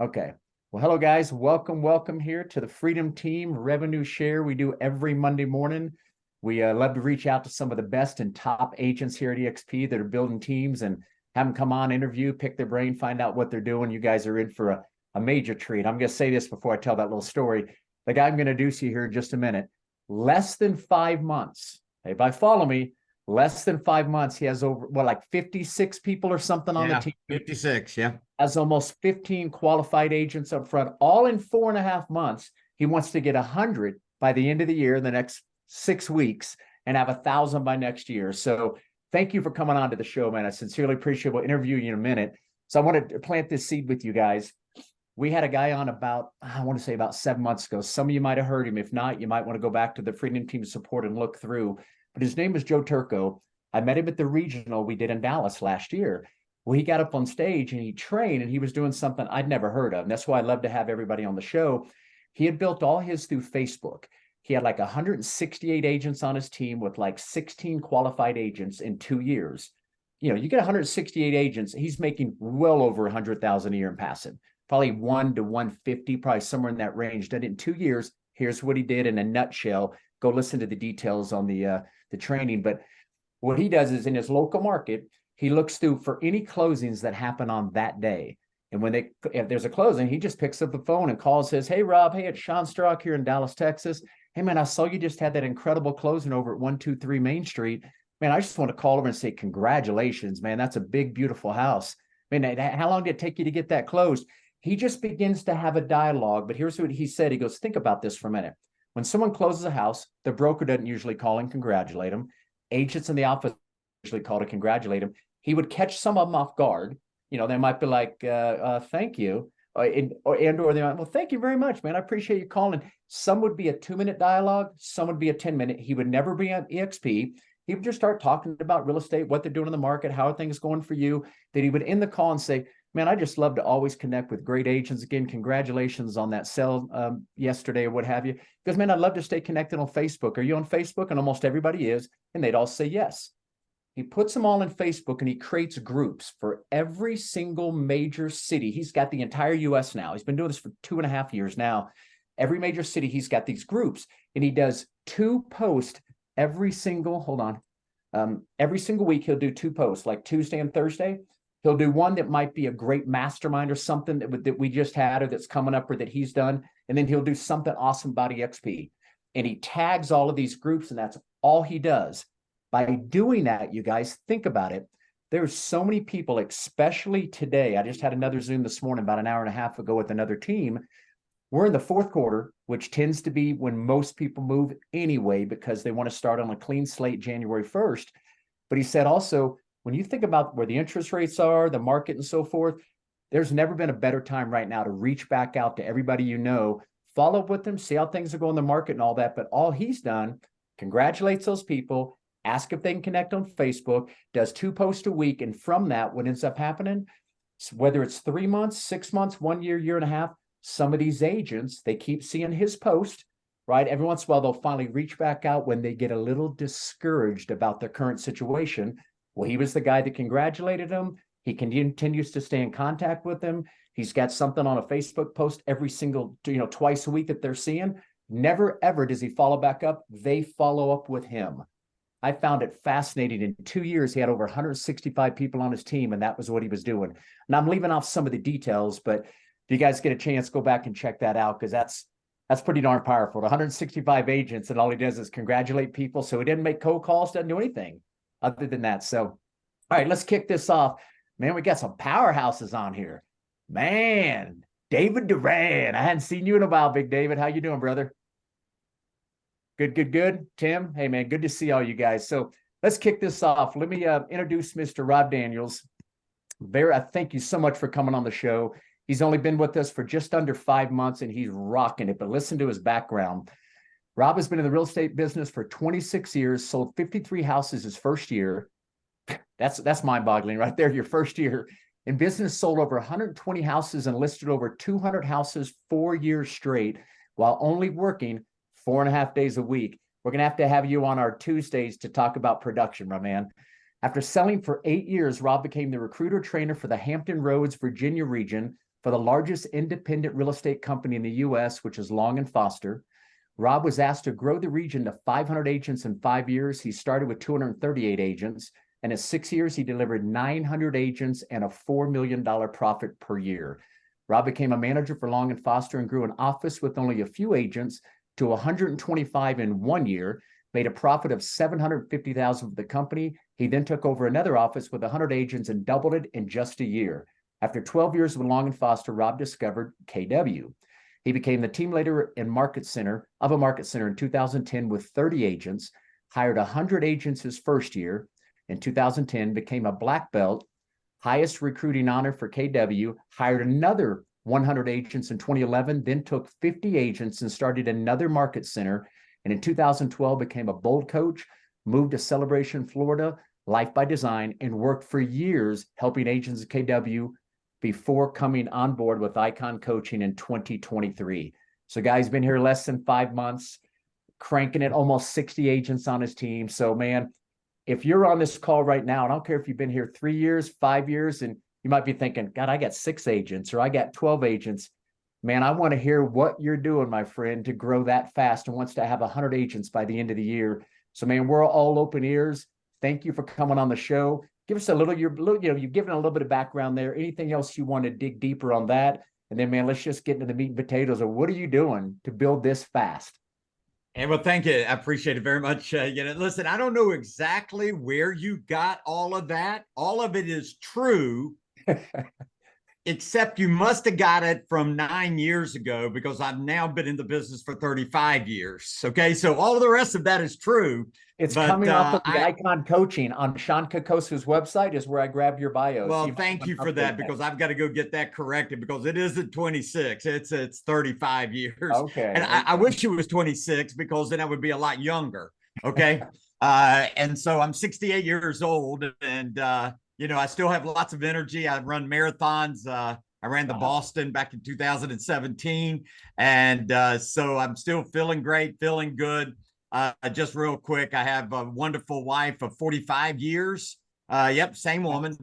Okay. Well, hello guys. Welcome here to the Freedom Team Revenue Share we do every Monday morning. We love to reach out to some of the best and top agents here at EXP that are building teams and have them come on, interview, pick their brain, find out what they're doing. You guys are in for a major treat. I'm going to say this before I tell that little story. The guy I'm going to introduce you here in just a minute, less than 5 months. Hey, if I follow me, less than 5 months, he has over, like 56 people or something on the team. 56, yeah. Has almost 15 qualified agents up front, all in 4.5 months. He wants to get 100 by the end of the year, in the next 6 weeks, and have 1,000 by next year. So thank you for coming on to the show, man. I sincerely appreciate it. We'll interview you in a minute. So I wanted to plant this seed with you guys. We had a guy on about 7 months ago. Some of you might have heard him. If not, you might want to go back to the Freedom Team support and look through. But his name is Joe Turco. I met him at the regional we did in Dallas last year. Well, he got up on stage and he trained, and he was doing something I'd never heard of. And that's why I love to have everybody on the show. He had built all his through Facebook. He had like 168 agents on his team with like 16 qualified agents in 2 years. You get 168 agents. He's making well over 100,000 a year in passive, probably 1 to 150, probably somewhere in that range. Done it in 2 years. Here's what he did in a nutshell. Go listen to the details on the training. But what he does is, in his local market, he looks through for any closings that happen on that day. And if there's a closing, he just picks up the phone and calls, says, "Hey, Rob, hey, it's Shon Kokoszka here in Dallas, Texas. Hey, man, I saw you just had that incredible closing over at 123 Main Street. Man, I just want to call over and say, congratulations, man. That's a big, beautiful house. Man, how long did it take you to get that closed?" He just begins to have a dialogue. But here's what he said. He goes, think about this for a minute. When someone closes a house, the broker doesn't usually call and congratulate them. Agents in the office usually call to congratulate them. He would catch some of them off guard. They might be like, thank you. Or they might, well, thank you very much, man. I appreciate you calling. Some would be a 2-minute dialogue. Some would be a 10-minute. He would never be on EXP. He would just start talking about real estate, what they're doing in the market, how are things going for you. Then he would end the call and say, man, I just love to always connect with great agents. Again, congratulations on that sale yesterday or what have you. Because, man, I'd love to stay connected on Facebook. Are you on Facebook? And almost everybody is. And they'd all say yes. He puts them all in Facebook, and he creates groups for every single major city. He's got the entire US now. He's been doing this for 2.5 years now. Every major city, he's got these groups, and he does 2 posts every single week. He'll do 2 posts, like Tuesday and Thursday. He'll do one that might be a great mastermind or something that we just had or that's coming up or that he's done. And then he'll do something awesome about EXP. And he tags all of these groups, and that's all he does. By doing that, you guys, think about it. There's so many people, especially today. I just had another Zoom this morning about an hour and a half ago with another team. We're in the 4th quarter, which tends to be when most people move anyway, because they want to start on a clean slate January 1st. But he said also, when you think about where the interest rates are, the market and so forth, there's never been a better time right now to reach back out to everybody follow up with them, see how things are going in the market and all that. But all he's done, congratulates those people, ask if they can connect on Facebook, does 2 posts a week. And from that, what ends up happening, whether it's 3 months, 6 months, 1 year, year and a half, some of these agents, they keep seeing his post, right? Every once in a while, they'll finally reach back out when they get a little discouraged about their current situation. Well, he was the guy that congratulated them. He continues to stay in contact with them. He's got something on a Facebook post every single, twice a week that they're seeing. Never, ever does he follow back up. They follow up with him. I found it fascinating. In 2 years, he had over 165 people on his team, and that was what he was doing. And I'm leaving off some of the details, but if you guys get a chance, go back and check that out, because that's pretty darn powerful. 165 agents, and all he does is congratulate people. So he didn't make cold calls, doesn't do anything other than that. So, all right, let's kick this off. Man, we got some powerhouses on here. Man, David Duran. I hadn't seen you in a while, Big David. How you doing, brother? Good. Tim, hey, man, good to see all you guys. So let's kick this off. Let me introduce Mr. Rob Daniels. Thank you so much for coming on the show. He's only been with us for just under 5 months, and he's rocking it. But listen to his background. Rob has been in the real estate business for 26 years, sold 53 houses his first year. That's mind-boggling right there, your first year. In business, sold over 120 houses and listed over 200 houses 4 years straight, while only working 4.5 days a week. We're going to have you on our Tuesdays to talk about production, my man. After selling for 8 years, Rob became the recruiter trainer for the Hampton Roads, Virginia region, for the largest independent real estate company in the U.S., which is Long and Foster. Rob was asked to grow the region to 500 agents in 5 years. He started with 238 agents, and in 6 years, he delivered 900 agents and a $4 million profit per year. Rob became a manager for Long and Foster and grew an office with only a few agents to 125 in 1 year, made a profit of $750,000 for the company. He then took over another office with 100 agents and doubled it in just a year. After 12 years with Long and Foster, Rob discovered KW. He became the team leader in market center in 2010 with 30 agents, hired 100 agents his first year. In 2010, became a black belt, highest recruiting honor for KW, hired another 100 agents in 2011, then took 50 agents and started another market center. And in 2012, became a bold coach, moved to Celebration, Florida, Life by Design, and worked for years helping agents at KW before coming on board with Icon Coaching in 2023. So guys, been here less than 5 months, cranking it, almost 60 agents on his team. So man, if you're on this call right now, and I don't care if you've been here 3 years, 5 years, and you might be thinking, God, I got 6 agents or I got 12 agents. Man, I want to hear what you're doing, my friend, to grow that fast and wants to have 100 agents by the end of the year. So man, we're all open ears. Thank you for coming on the show. Give us a little, you've given a little bit of background there. Anything else you want to dig deeper on that? And then, man, let's just get into the meat and potatoes of what are you doing to build this fast? And well, thank you. I appreciate it very much. Listen, I don't know exactly where you got all of that. All of it is true, except you must have got it from 9 years ago because I've now been in the business for 35 years. Okay. So all of the rest of that is true. It's coming off of the Icon Coaching on Shon Kokoszka's website is where I grabbed your bio. Well, so thank you for that because I've got to go get that corrected because it isn't 26. It's 35 years. Okay. And I wish it was 26 because then I would be a lot younger. Okay. And so I'm 68 years old and, I still have lots of energy. I run marathons. I ran the Boston back in 2017. And so I'm still feeling great, feeling good. Just real quick, I have a wonderful wife of 45 years. Yep, same woman,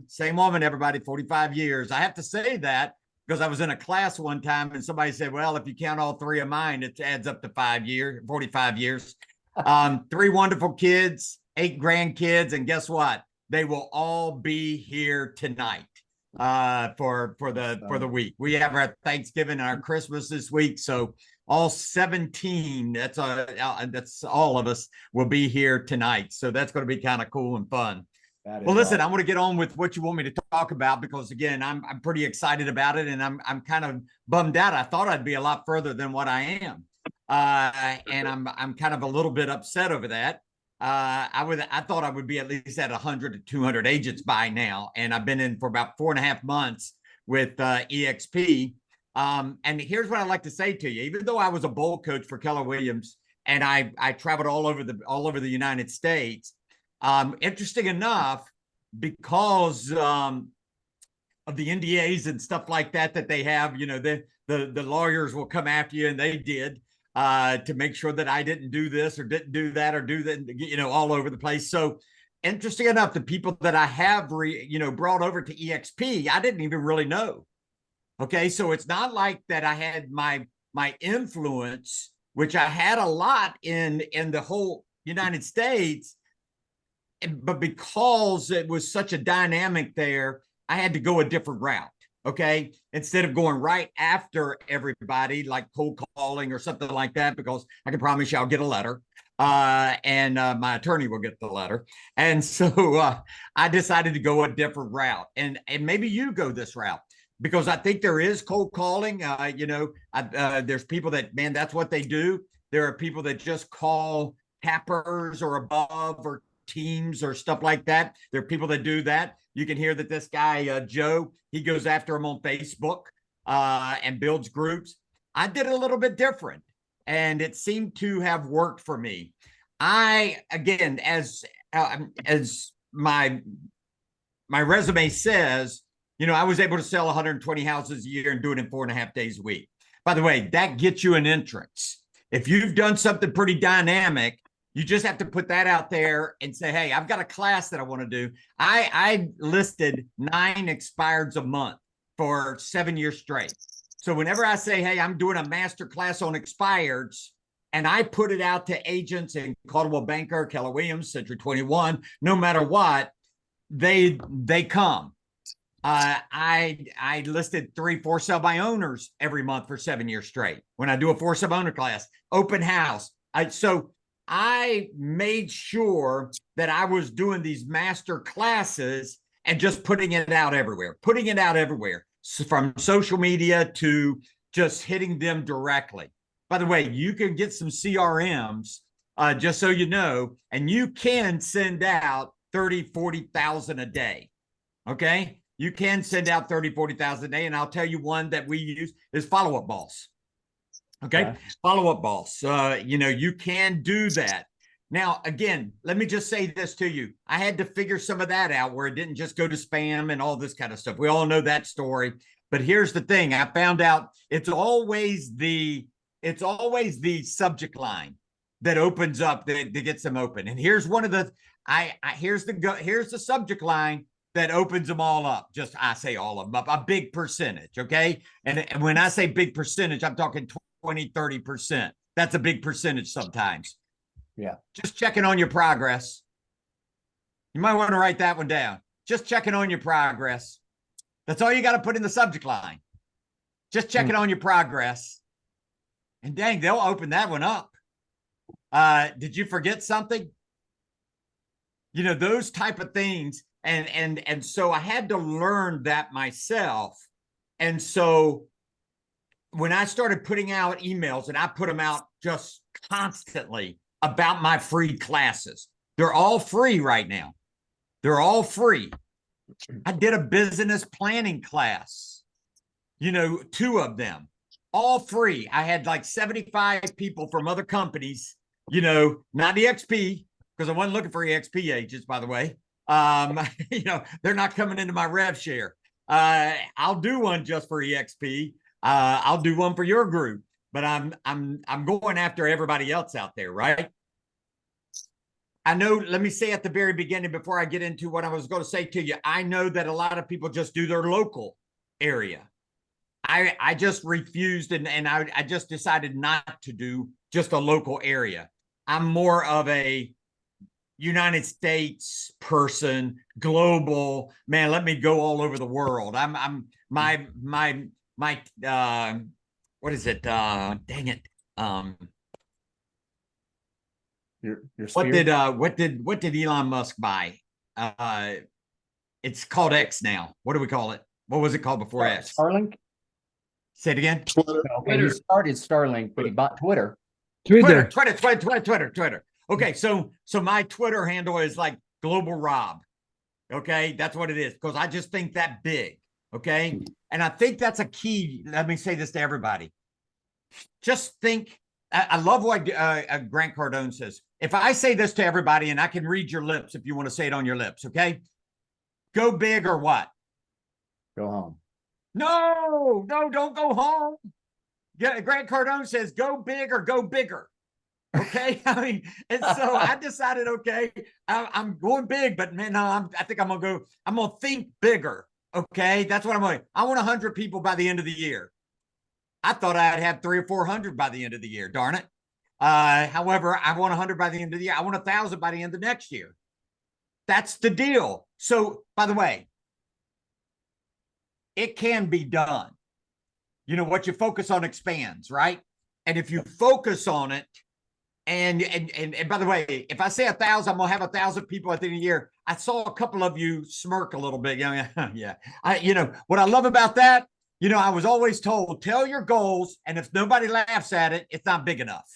everybody, 45 years. I have to say that because I was in a class one time and somebody said, well, if you count all 3 of mine, it adds up to 45 years. 3 wonderful kids, 8 grandkids. And guess what? They will all be here tonight for the week. We have our Thanksgiving and our Christmas this week. So all 17, that's all of us will be here tonight. So that's going to be kind of cool and fun. Well, listen, I want to get on with what you want me to talk about because again, I'm pretty excited about it and I'm kind of bummed out. I thought I'd be a lot further than what I am. And I'm kind of a little bit upset over that. I thought I would be at least at 100 to 200 agents by now. And I've been in for about 4.5 months with EXP. And here's what I'd like to say to you. Even though I was a bowl coach for Keller Williams and I traveled all over the United States, interesting enough, because of the NDAs and stuff like that they have, the lawyers will come after you, and they did to make sure that I didn't do this or didn't do that or do that, all over the place. So interesting enough, the people that I have, brought over to EXP, I didn't even really know. Okay, so it's not like that I had my influence, which I had a lot in the whole United States, but because it was such a dynamic there, I had to go a different route. Okay, instead of going right after everybody like cold calling or something like that, because I can promise you I'll get a letter, and my attorney will get the letter. And so I decided to go a different route, and maybe you go this route. Because I think there is cold calling. There's people that, man, that's what they do. There are people that just call cappers or above or teams or stuff like that. There are people that do that. You can hear that this guy, Joe, he goes after them on Facebook and builds groups. I did it a little bit different, and it seemed to have worked for me. Again, as my resume says, I was able to sell 120 houses a year and do it in 4.5 days a week. By the way, that gets you an entrance. If you've done something pretty dynamic, you just have to put that out there and say, hey, I've got a class that I want to do. I listed 9 expireds a month. for 7 years straight. So whenever I say, hey, I'm doing a master class on expireds, and I put it out to agents in Caldwell Banker, Keller Williams, Century 21, no matter what, they come. I listed 3 for sale by owners every month for 7 years straight. When I do a for sale owner class, open house. So I made sure that I was doing these master classes and just putting it out everywhere, so from social media to just hitting them directly. By the way, you can get some CRMs, just so you know, and you can send out 30, 40,000 a day. Okay. You can send out 30, 40,000 a day. And I'll tell you one that we use is Follow Up Boss. Okay. Follow Up Boss. You can do that. Now, again, let me just say this to you. I had to figure some of that out where it didn't just go to spam and all this kind of stuff. We all know that story. But here's the thing. I found out it's always the subject line that opens up, that gets them open. And here's one of the, here's the subject line that opens them all up. I say all of them up, a big percentage. Okay. And when I say big percentage, I'm talking 20, 30%. That's a big percentage sometimes. Yeah. Just checking on your progress. You might want to write that one down. Just checking on your progress. That's all you got to put in the subject line. Just checking on your progress. And dang, they'll open that one up. Did you forget something? Those type of things. And so I had to learn that myself. And so when I started putting out emails, and I put them out just constantly about my free classes, they're all free right now. They're all free. I did a business planning class, 2 of them, all free. I had like 75 people from other companies, not EXP, because I wasn't looking for EXP agents, by the way. They're not coming into my rev share. I'll do one just for EXP. I'll do one for your group, but I'm going after everybody else out there, right? I know, let me say at the very beginning, before I get into what I was going to say to you, I know that a lot of people just do their local area. I just refused, and I just decided not to do just a local area. I'm more of a United States person, global, man, let me go all over the world. My what is it? Dang it. Your what did Elon Musk buy? It's called X now. What do we call it? What was it called before X? Starlink? Say it again. Okay, he started Starlink, but he bought Twitter. Twitter. Okay, so my Twitter handle is like Global Rob. Okay, that's what it is, because I just think that big. Okay, and I think that's a key. Let me say this to everybody. Just think. I love what Grant Cardone says. If I say this to everybody, and I can read your lips if you want to say it on your lips, okay? Go big or what? Go home. No, don't go home. Yeah, Grant Cardone says go big or go bigger. Okay, and so I decided, okay, I'm going big, but man, no, I think I'm gonna think bigger. Okay, that's what I'm going. I want 100 people by the end of the year. I thought I'd have 300 or 400 by the end of the year. Darn it. However, I want 100 by the end of the year. I want 1,000 by the end of next year. That's the deal. So, by the way, it can be done. What you focus on expands, right? And if you focus on it, and by the way, if I say 1,000, I'm gonna have 1,000 people at the end of the year. I saw a couple of you smirk a little bit. Yeah. What I love about that. I was always told, tell your goals, and if nobody laughs at it, it's not big enough.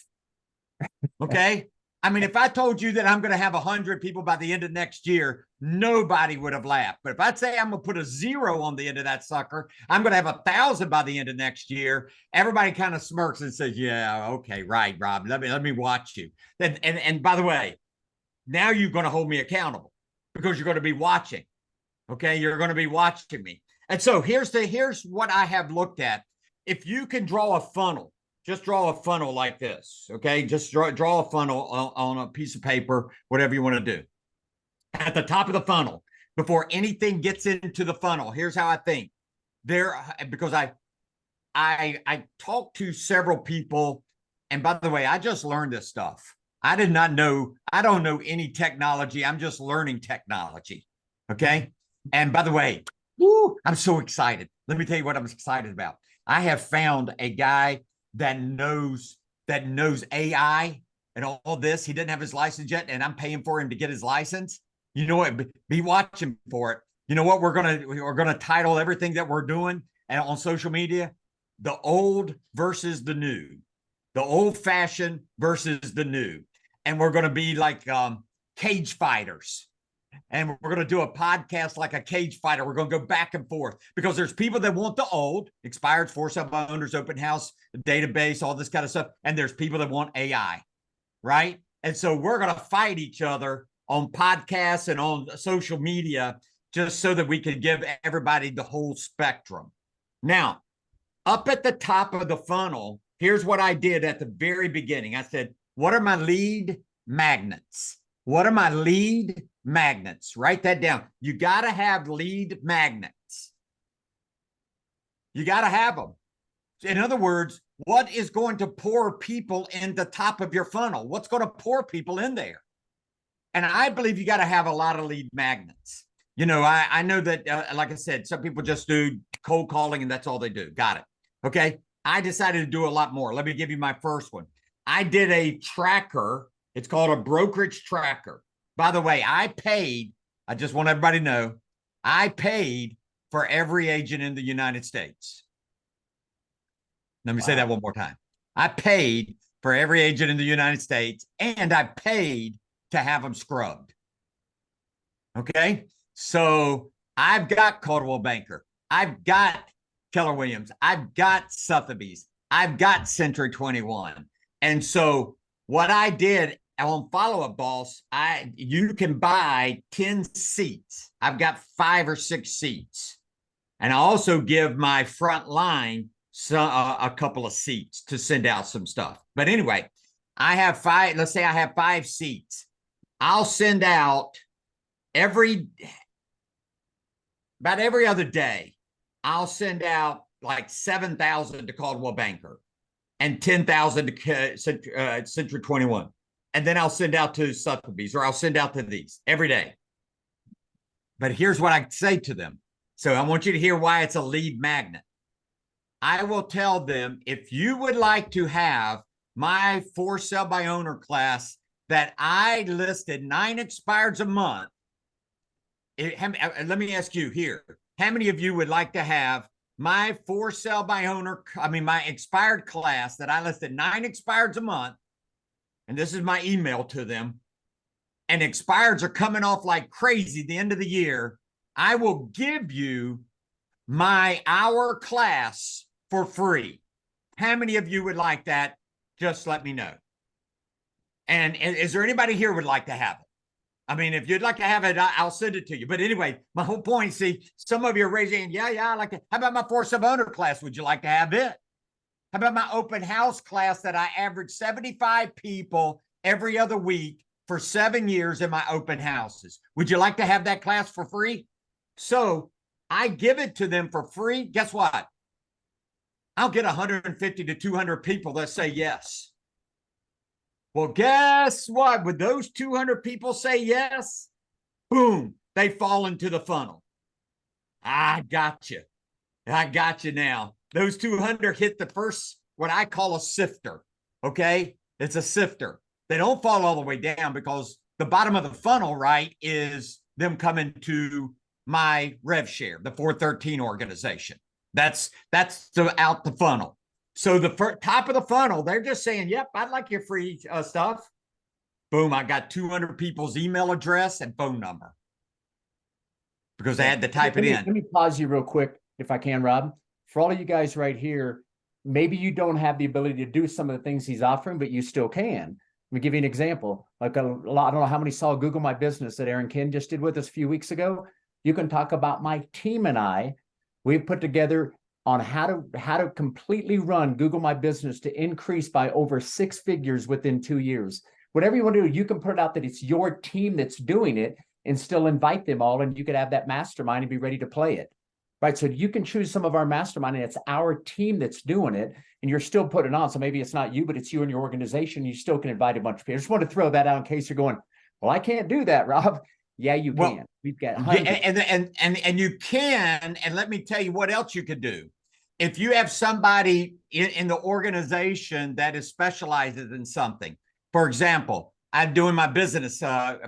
Okay? I mean, if I told you that I'm going to have 100 people by the end of next year, nobody would have laughed. But if I'd say I'm going to put a 0 on the end of that sucker, I'm going to have 1,000 by the end of next year, everybody kind of smirks and says, yeah, okay, right, Rob, let me watch you. And by the way, now you're going to hold me accountable because you're going to be watching. Okay? You're going to be watching me. And so here's what I have looked at. If you can draw a funnel, just draw a funnel like this, okay? Just draw a funnel on a piece of paper, whatever you want to do. At the top of the funnel, before anything gets into the funnel, here's how I think. there, because I talked to several people, and by the way, I just learned this stuff. I did not know, I don't know any technology. I'm just learning technology. Okay. And by the way, woo, I'm so excited. Let me tell you what I'm excited about. I have found a guy that knows AI and all this. He didn't have his license yet, and I'm paying for him to get his license. You know what? Be watching for it. You know what? We're gonna title everything that we're doing and on social media, the old versus the new, the old fashioned versus the new. And we're going to be like cage fighters. And we're going to do a podcast like a cage fighter. We're going to go back and forth because there's people that want the old, expired, for sale by owners, open house, database, all this kind of stuff. And there's people that want AI, right? And so we're going to fight each other on podcasts and on social media just so that we can give everybody the whole spectrum. Now, up at the top of the funnel, here's what I did at the very beginning. I said, what are my lead magnets? What are my lead magnets? Write that down. You got to have lead magnets. You got to have them. In other words, what is going to pour people in the top of your funnel? What's going to pour people in there? And I believe you got to have a lot of lead magnets. You know, I know that, like I said, some people just do cold calling and that's all they do. Got it. Okay. I decided to do a lot more. Let me give you my first one. I did a tracker. It's called a brokerage tracker. By the way, I just want everybody to know, I paid for every agent in the United States. Let me say that one more time. I paid for every agent in the United States, and I paid to have them scrubbed. Okay. So I've got Caldwell Banker. I've got Keller Williams. I've got Sotheby's. I've got Century 21. And so what I did on Follow Up Boss, you can buy 10 seats. I've got 5 or 6 seats. And I also give my front line a couple of seats to send out some stuff. But anyway, I have 5, let's say I have 5 seats. I'll send out about every other day, I'll send out like 7,000 to Caldwell Banker and 10,000 to Century 21. And then I'll send out to Sotheby's, or I'll send out to these every day. But here's what I say to them. So I want you to hear why it's a lead magnet. I will tell them, if you would like to have my for sale by owner class that I listed 9 expireds a month, let me ask you here, how many of you would like to have my for sale by owner, my expired class that I listed 9 expireds a month, and this is my email to them, and expireds are coming off like crazy at the end of the year, I will give you my hour class for free. How many of you would like that? Just let me know. And is there anybody here would like to have it? I mean, if you'd like to have it, I'll send it to you. But anyway, my whole point, see, some of you are raising, yeah, I like it. How about my for sale owner class? Would you like to have it? How about my open house class that I average 75 people every other week for 7 years in my open houses? Would you like to have that class for free? So I give it to them for free. Guess what? I'll get 150 to 200 people that say yes. Well, guess what? Would those 200 people say yes? Boom, they fall into the funnel. I got you. I got you now. Those 200 hit the first, what I call a sifter. Okay. It's a sifter. They don't fall all the way down because the bottom of the funnel, right, is them coming to my rev share, the 413 organization. That's out the funnel. So the top of the funnel, they're just saying, yep, I'd like your free stuff. Boom, I got 200 people's email address and phone number because I had to type it in. Let me pause you real quick, if I can, Rob. For all of you guys right here, maybe you don't have the ability to do some of the things he's offering, but you still can. Let me give you an example. Like I don't know how many saw Google My Business that Aaron Ken just did with us a few weeks ago. You can talk about my team and I. We've put together on how to completely run Google My Business to increase by over 6 figures within 2 years. Whatever you want to do, you can put it out that it's your team that's doing it and still invite them all, and you could have that mastermind and be ready to play it. right? So you can choose some of our mastermind, and it's our team that's doing it, and you're still putting it on. So maybe it's not you, but it's you and your organization. You still can invite a bunch of people. I just want to throw that out in case you're going, well, I can't do that, Rob. Yeah, you can. We've got hundreds. And you can, and let me tell you what else you could do. If you have somebody in the organization that is specializes in something, for example, I'm doing my business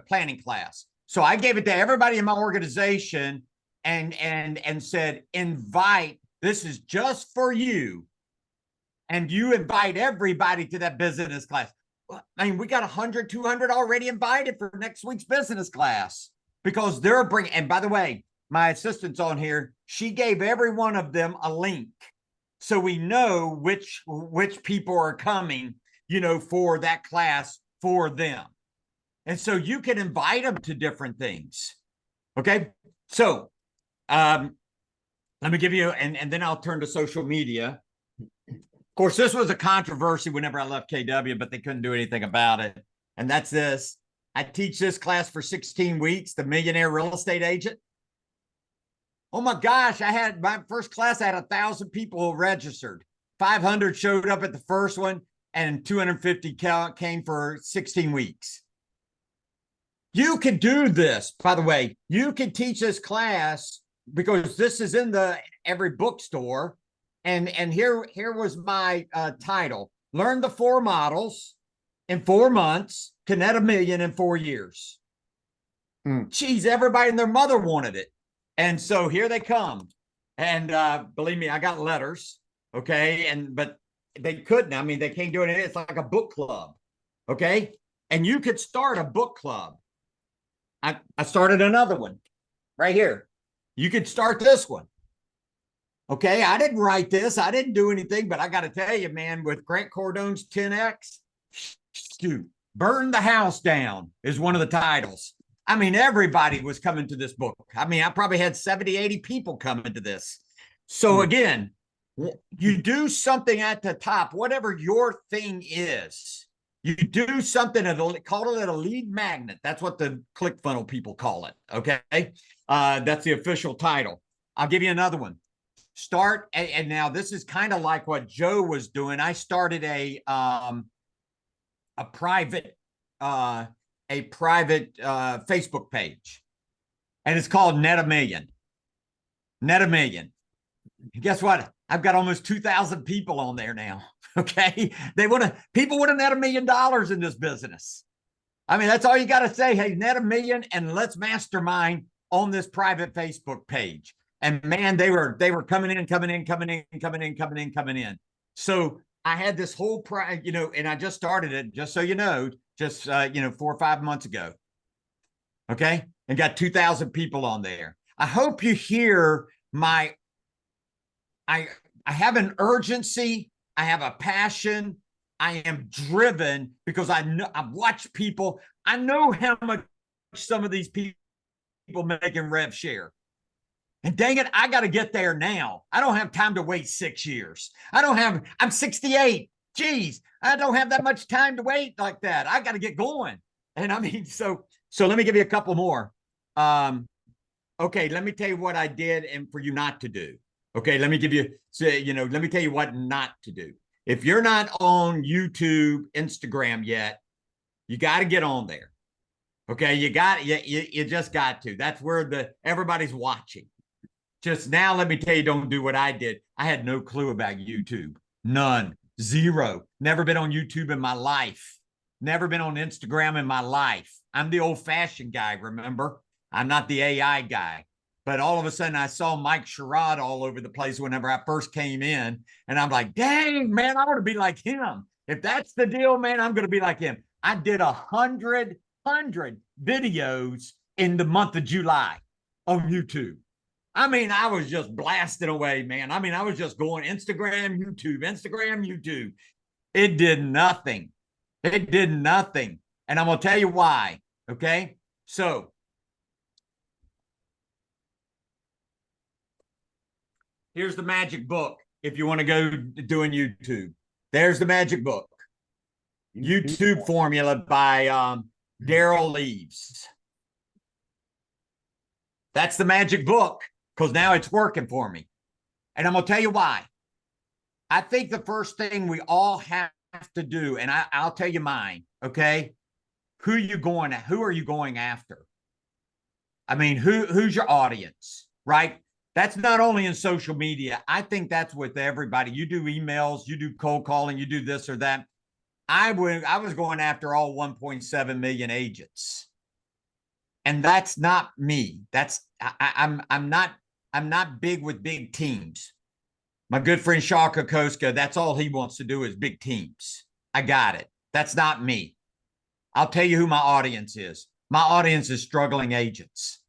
planning class. So I gave it to everybody in my organization and said, invite, this is just for you. And you invite everybody to that business class. I mean, we got 100, 200 already invited for next week's business class because they're bringing, and by the way, my assistant's on here. She gave every one of them a link. So we know which people are coming, you know, for that class for them. And so you can invite them to different things. Okay. So let me give you, and then I'll turn to social media. Of course, this was a controversy whenever I left KW, but they couldn't do anything about it. And that's this. I teach this class for 16 weeks, the Millionaire Real Estate Agent. Oh my gosh, I had my first class, I had 1,000 people registered. 500 showed up at the first one, and 250 came for 16 weeks. You could do this, by the way. You can teach this class because this is in every bookstore. And here was my title: Learn the 4 models in 4 months to net $1 million in 4 years. Geez, everybody and their mother wanted it. And so here they come. And believe me, I got letters. Okay. But they couldn't. I mean, they can't do it. It's like a book club. Okay. And you could start a book club. I started another one right here. You could start this one. Okay, I didn't write this. I didn't do anything, but I got to tell you, man, with Grant Cardone's 10X, dude, Burn the House Down is one of the titles. I mean, everybody was coming to this book. I mean, I probably had 70, 80 people coming to this. So again, you do something at the top, whatever your thing is. You do something, call it a lead magnet. That's what the ClickFunnels people call it, okay? That's the official title. I'll give you another one. Start, and now this is kind of like what Joe was doing. I started a private Facebook page, and it's called Net $1 Million. Net $1 Million. Guess what? I've got almost 2,000 people on there now. Okay, people want to net $1 million in this business. I mean, that's all you got to say. Hey, net $1 million, and let's mastermind on this private Facebook page. And man, they were coming in. So I had this whole and I just started it, just so you know, 4 or 5 months ago. Okay, and got 2,000 people on there. I hope you hear I have an urgency. I have a passion. I am driven because I've watched people. I know how much some of these people make in rev share. And dang it, I got to get there now. I don't have time to wait 6 years. I'm 68. Geez, I don't have that much time to wait like that. I got to get going. And I mean, so let me give you a couple more. Okay, let me tell you what I did and for you not to do. Okay, let me tell you what not to do. If you're not on YouTube, Instagram yet, you got to get on there. Okay, you just got to. That's where everybody's watching. Just now, let me tell you, don't do what I did. I had no clue about YouTube. None. Zero. Never been on YouTube in my life. Never been on Instagram in my life. I'm the old-fashioned guy, remember? I'm not the AI guy. But all of a sudden, I saw Mike Sherrod all over the place whenever I first came in. And I'm like, dang, man, I want to be like him. If that's the deal, man, I'm going to be like him. I did 100 videos in the month of July on YouTube. I mean, I was just blasting away, man. I mean, I was just going Instagram, YouTube. It did nothing. It did nothing. And I'm going to tell you why. Okay. So here's the magic book. If you want to go doing YouTube, there's the magic book. YouTube formula by Daryl Leaves. That's the magic book. because now it's working for me. And I'm going to tell you why. I think the first thing we all have to do, and I'll tell you mine, okay? Who are you going after? I mean, who's your audience, right? That's not only in social media. I think that's with everybody. You do emails, you do cold calling, you do this or that. I was going after all 1.7 million agents. And that's not me. I'm not big with big teams. My good friend Shon Kokoszka, that's all he wants to do is big teams. I got it. That's not me. I'll tell you who my audience is. My audience is struggling agents.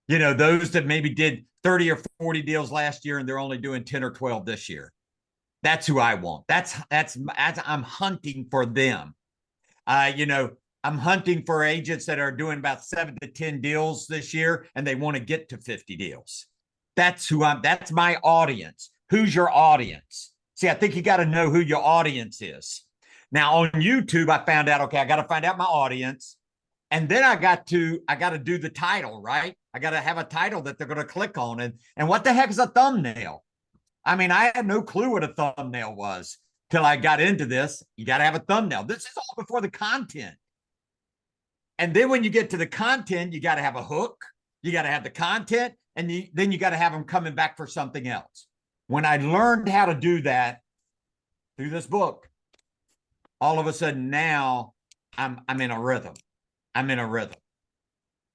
You know, those that maybe did 30 or 40 deals last year and they're only doing 10 or 12 this year. That's who I want. That's I'm hunting for them. You know, I'm hunting for agents that are doing about 7 to 10 deals this year and they want to get to 50 deals. That's my audience. Who's your audience? See, I think you got to know who your audience is. Now on YouTube, I found out, okay, I got to find out my audience. And then I got to do the title, right? I got to have a title that they're going to click on. And what the heck is a thumbnail? I mean, I had no clue what a thumbnail was till I got into this. You got to have a thumbnail. This is all before the content. And then when you get to the content, you got to have a hook. You got to have the content. And then you got to have them coming back for something else. When I learned how to do that through this book, all of a sudden now I'm in a rhythm. I'm in a rhythm.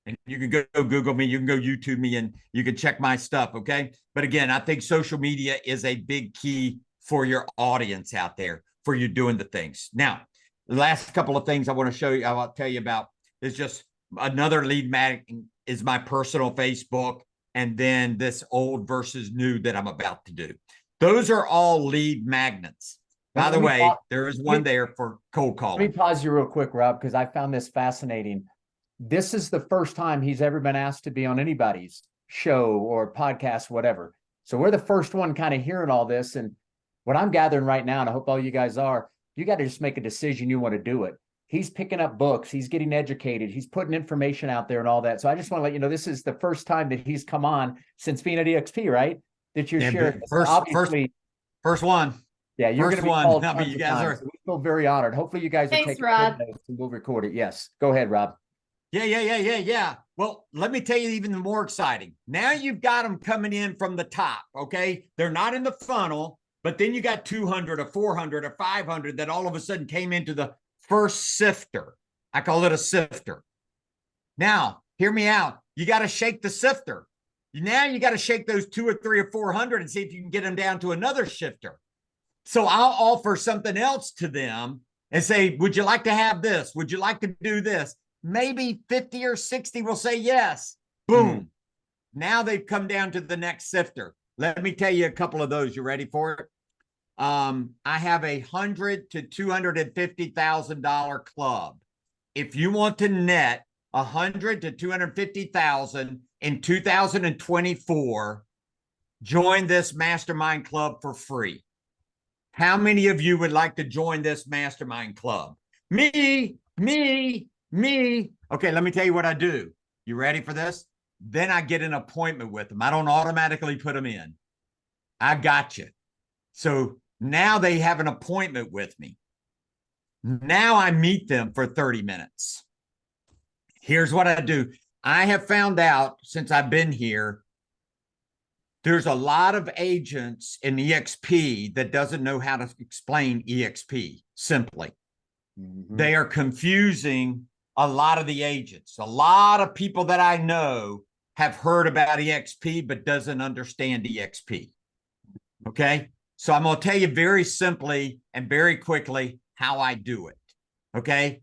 And you can go Google me, you can go YouTube me, and you can check my stuff, okay? But again, I think social media is a big key for your audience out there, for you doing the things. Now, the last couple of things I want to show you, I'll tell you about is just another lead magnet is my personal Facebook, and then this old versus new that I'm about to do. Those are all lead magnets. By the way, there is one there for cold calling. Let me pause you real quick, Rob, because I found this fascinating. This is the first time he's ever been asked to be on anybody's show or podcast, whatever. So we're the first one kind of hearing all this. And what I'm gathering right now, and I hope all you guys are, you got to just make a decision you want to do it. He's picking up books. He's getting educated. He's putting information out there and all that. So I just want to let you know, this is the first time that he's come on since being at EXP, right? That you're sharing. First one. Yeah, you're going to be called. I mean, you guys are. So we feel very honored. Hopefully, you guys are taking notes and we'll record it. Yes, go ahead, Rob. Yeah. Well, let me tell you even more exciting. Now you've got them coming in from the top. Okay, they're not in the funnel, but then you got 200 or 400 or 500 that all of a sudden came into the first sifter. I call it a sifter. Now, hear me out. You got to shake the sifter. Now you got to shake those 2 or 3 or 400 and see if you can get them down to another shifter. So I'll offer something else to them and say, would you like to have this? Would you like to do this? Maybe 50 or 60 will say yes. Boom. Now they've come down to the next sifter. Let me tell you a couple of those. You ready for it? I have a $100,000 to $250,000 club. If you want to net $100,000 to $250,000 in 2024, join this mastermind club for free. How many of you would like to join this mastermind club? Me. Okay, let me tell you what I do. You ready for this? Then I get an appointment with them. I don't automatically put them in. I got you. So now they have an appointment with me. Now I meet them for 30 minutes. Here's what I do. I have found out since I've been here, there's a lot of agents in EXP that doesn't know how to explain EXP simply. They are confusing a lot of the agents. A lot of people that I know have heard about EXP, but doesn't understand EXP. Okay. So I'm going to tell you very simply and very quickly how I do it. Okay.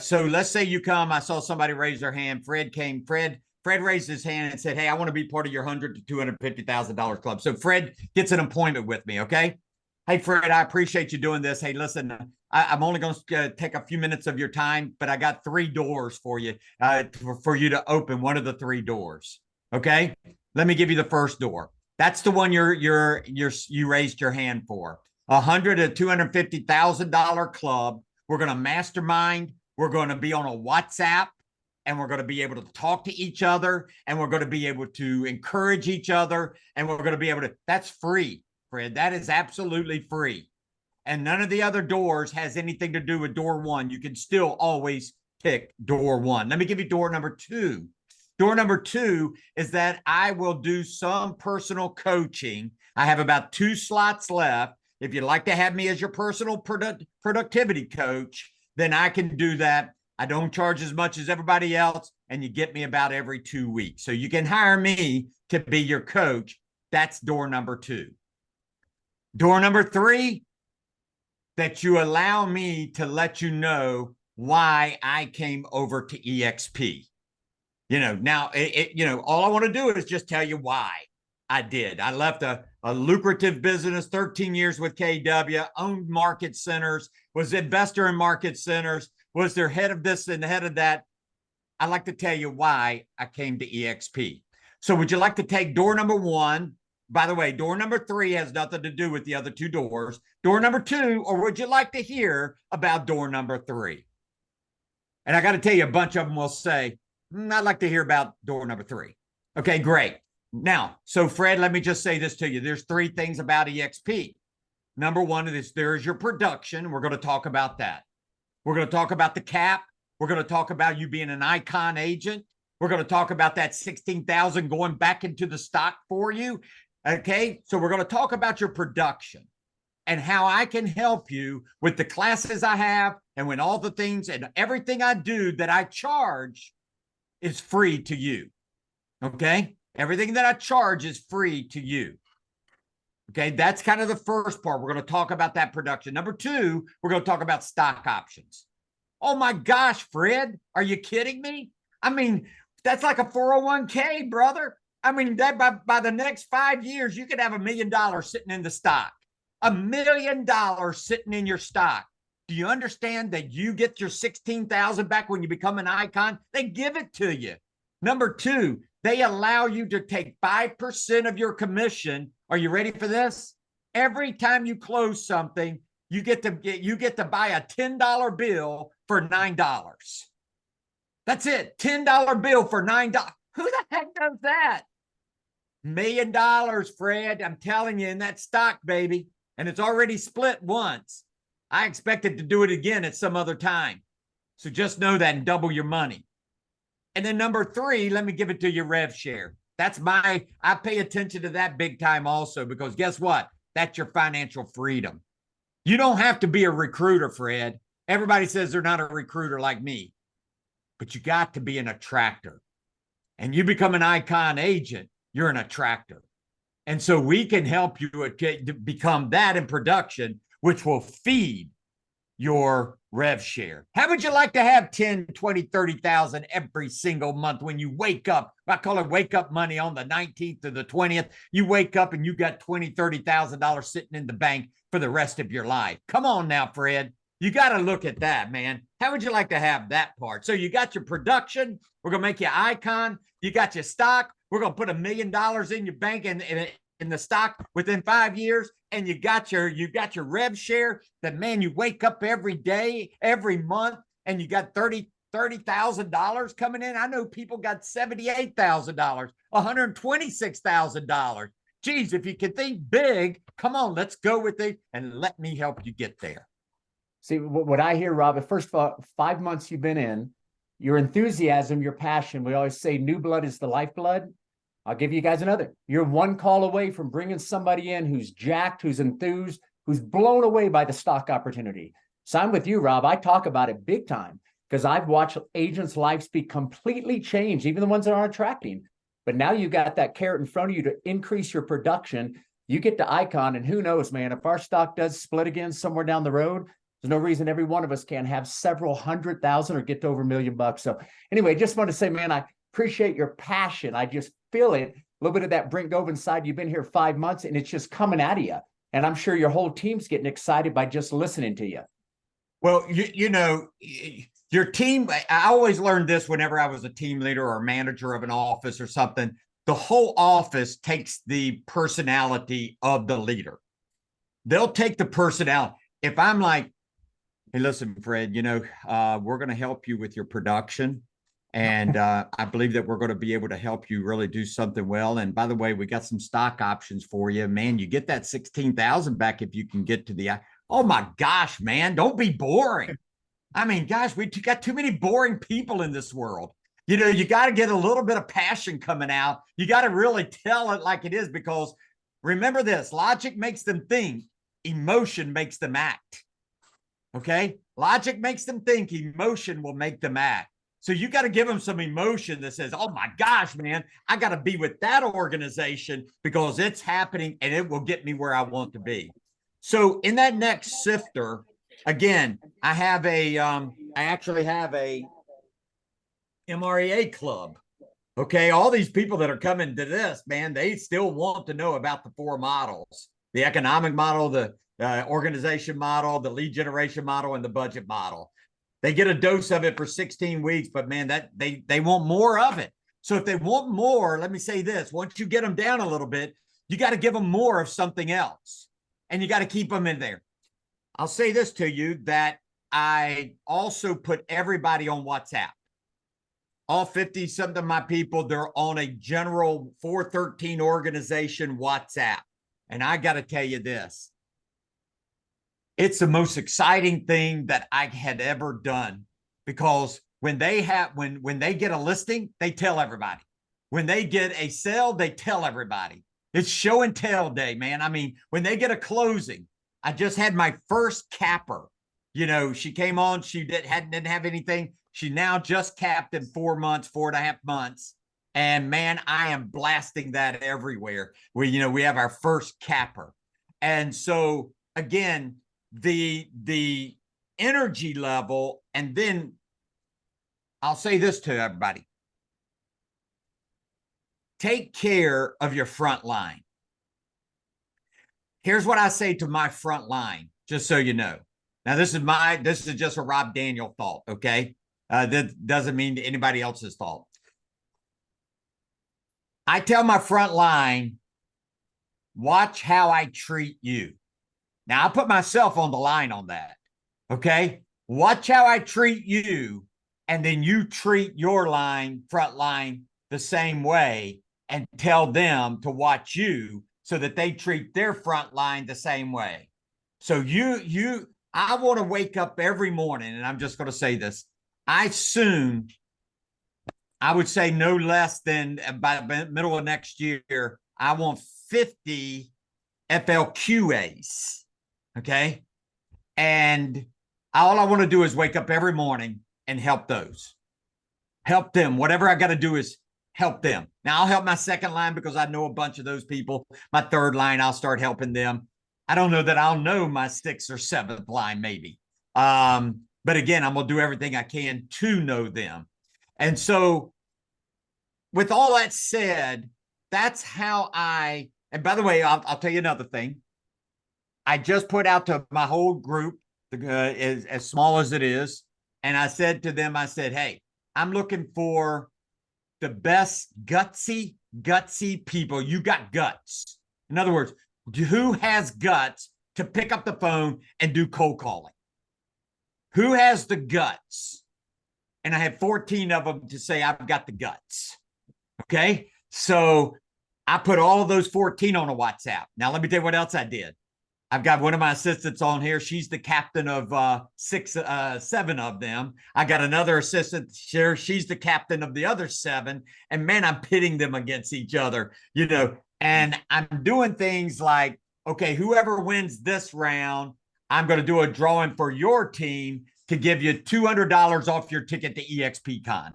So let's say you come, I saw somebody raise their hand. Fred came. Fred raised his hand and said, hey, I want to be part of your $100,000 to $250,000 club. So Fred gets an appointment with me. Okay. Hey, Fred, I appreciate you doing this. Hey, listen, I'm only going to take a few minutes of your time, but I got 3 doors for you, for you to open one of the 3 doors. Okay. Let me give you the first door. That's the one you raised your hand for. $100,000 to $250,000 club. We're going to mastermind. We're going to be on a WhatsApp. and we're going to be able to talk to each other, and we're going to be able to encourage each other, and we're going to be able to, that's free, Fred. That is absolutely free. And none of the other doors has anything to do with door one. You can still always pick door one. Let me give you door number two. Door number two is that I will do some personal coaching. I have about 2 slots left. If you'd like to have me as your personal productivity coach, then I can do that. I don't charge as much as everybody else, and you get me about every 2 weeks. So you can hire me to be your coach. That's door number two. Door number three, that you allow me to let you know why I came over to EXP. Now, all I want to do is just tell you why I did. I left a lucrative business, 13 years with KW, owned market centers, was investor in market centers, was their head of this and the head of that. I'd like to tell you why I came to EXP. So would you like to take door number one? By the way, door number three has nothing to do with the other 2 doors. Door number 2, or would you like to hear about door number 3? And I got to tell you, a bunch of them will say, I'd like to hear about door number 3. Okay, great. Now, so Fred, let me just say this to you. There's 3 things about EXP. Number 1 is there's your production. We're going to talk about that. We're going to talk about the cap. We're going to talk about you being an icon agent. We're going to talk about that 16,000 going back into the stock for you. Okay, so we're going to talk about your production and how I can help you with the classes I have, and when all the things and everything I do that I charge is free to you. Okay, everything that I charge is free to you. Okay, that's kind of the first part. We're going to talk about that production. Number 2, we're going to talk about stock options. Oh my gosh, Fred, are you kidding me? I mean, that's like a 401k, brother. I mean, that by the next 5 years, you could have $1 million sitting in the stock. $1 million sitting in your stock. Do you understand that you get your 16,000 back when you become an icon? They give it to you. Number 2, they allow you to take 5% of your commission. Are you ready for this? Every time you close something, you get to buy a $10 bill for $9. That's it. $10 bill for $9. Who the heck does that? $1 million, Fred. I'm telling you, in that stock, baby. And it's already split once. I expect it to do it again at some other time. So just know that and double your money. And then number 3, let me give it to you, rev share. I pay attention to that big time also, because guess what? That's your financial freedom. You don't have to be a recruiter, Fred. Everybody says they're not a recruiter like me, but you got to be an attractor. And you become an icon agent, you're an attractor. And so we can help you become that in production, which will feed your rev share. How would you like to have 10, 20, 30,000 every single month when you wake up? I call it wake up money on the 19th to the 20th. You wake up and you got $20,000, $30,000 sitting in the bank for the rest of your life. Come on now, Fred. You got to look at that, man. How would you like to have that part? So you got your production. We're going to make you icon. You got your stock. We're going to put $1 million in your bank in the stock within 5 years. And you got your rev share that, man, you wake up every day, every month, and you got $30,000 coming in. I know people got $78,000, $126,000. Geez, if you can think big, come on, let's go with it and let me help you get there. See, what I hear, Rob, first of all, 5 months you've been in, your enthusiasm, your passion. We always say new blood is the lifeblood. I'll give you guys another. You're one call away from bringing somebody in who's jacked, who's enthused, who's blown away by the stock opportunity. So I'm with you, Rob. I talk about it big time because I've watched agents' lives be completely changed, even the ones that aren't attracting. But now you got that carrot in front of you to increase your production. You get to icon, and who knows, man, if our stock does split again somewhere down the road, there's no reason every one of us can't have several 100,000 or get to over $1 million. So anyway, just want to say, man, I appreciate your passion. I just feel it. A little bit of that Brink Dove inside. You've been here 5 months and it's just coming out of you. And I'm sure your whole team's getting excited by just listening to you. Well, you know, your team, I always learned this whenever I was a team leader or manager of an office or something. The whole office takes the personality of the leader. They'll take the personality. If I'm like, hey, listen, Fred, you know, we're going to help you with your production. And I believe that we're going to be able to help you really do something well. And by the way, we got some stock options for you, man. You get that 16,000 back if you can get to the. Oh my gosh, man! Don't be boring. I mean, gosh, we got too many boring people in this world. You know, you got to get a little bit of passion coming out. You got to really tell it like it is, because remember this: logic makes them think, emotion makes them act. Okay, logic makes them think, emotion will make them act. So you got to give them some emotion that says, oh my gosh, man, I got to be with that organization because it's happening and it will get me where I want to be. So in that next sifter, again, I actually have a MREA club. Okay, all these people that are coming to this, man, they still want to know about the 4 models: the economic model, the organization model, the lead generation model, and the budget model. They get a dose of it for 16 weeks, but man, that they want more of it. So if they want more, let me say this: once you get them down a little bit, you got to give them more of something else, and you got to keep them in there. I'll say this to you, that I also put everybody on WhatsApp. All 50 something of my people, they're on a general 413 organization WhatsApp. And I got to tell you this: it's the most exciting thing that I had ever done, because when they get a listing, they tell everybody. When they get a sale, they tell everybody. It's show and tell day, man. I mean, when they get a closing, I just had my first capper. You know, she came on, she didn't have anything. She now just capped in 4 months, 4.5 months. And man, I am blasting that everywhere. We have our first capper. And so again, the energy level, and then I'll say this to everybody: take care of your front line. Here's what I say to my front line, just so you know. Now, this is just a Rob Daniel thought, okay? That doesn't mean anybody else's thought. I tell my front line, watch how I treat you. Now, I put myself on the line on that, okay? Watch how I treat you, and then you treat your front line, the same way, and tell them to watch you so that they treat their front line the same way. So I want to wake up every morning, and I'm just going to say this: I would say no less than by the middle of next year, I want 50 FLQAs. Okay. And all I want to do is wake up every morning and help them. Whatever I got to do is help them. Now, I'll help my second line because I know a bunch of those people. My third line, I'll start helping them. I don't know that I'll know my 6th or 7th line, maybe. But again, I'm going to do everything I can to know them. And so with all that said, that's how and by the way, I'll tell you another thing. I just put out to my whole group, as small as it is, and I said to them, I said, hey, I'm looking for the best gutsy people. You got guts. In other words, who has guts to pick up the phone and do cold calling? Who has the guts? And I had 14 of them to say, I've got the guts. Okay. So I put all of those 14 on a WhatsApp. Now, let me tell you what else I did. I've got one of my assistants on here. She's the captain of 7 of them. I got another assistant here. She's the captain of the other 7. And man, I'm pitting them against each other, and I'm doing things like, okay, whoever wins this round, I'm going to do a drawing for your team to give you $200 off your ticket to EXPCon.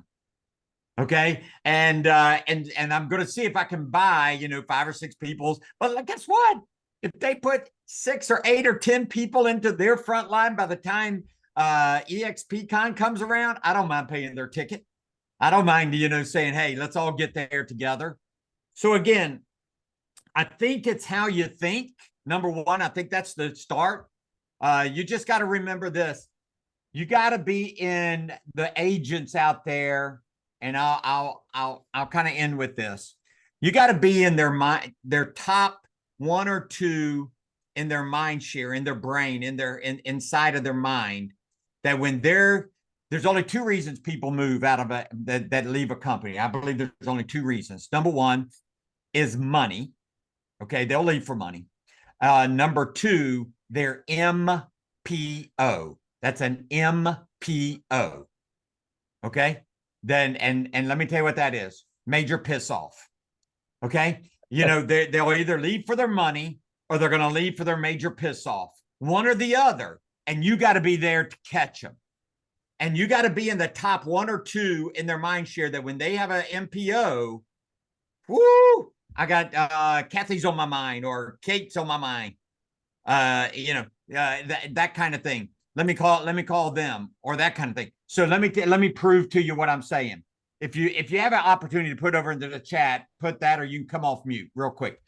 Okay. And I'm going to see if I can buy, 5 or 6 people's, but guess what? If they put 6 or 8 or 10 people into their front line by the time EXPCon comes around, I don't mind paying their ticket. I don't mind, saying, hey, let's all get there together. So again, I think it's how you think. Number one, I think that's the start. You just got to remember this. You got to be in the agents out there, and I'll kind of end with this. You got to be in their mind, their top 1 or 2 in their mind share, in their brain, inside of their mind, that when they're there's only two reasons people move out of that leave a company. I believe there's only two reasons. Number one is money. Okay, they'll leave for money. Number two, they're MPO. That's an MPO. Okay, then and let me tell you what that is. Major piss off. Okay, they'll either leave for their money or they're going to leave for their major piss off. One or the other, and you got to be there to catch them. And you got to be in the top one or two in their mind share that when they have an MPO, whoo, I got Kathy's on my mind or Kate's on my mind. That kind of thing. Let me call them or that kind of thing. So let me prove to you what I'm saying. If you have an opportunity to put over into the chat, put that, or you can come off mute real quick.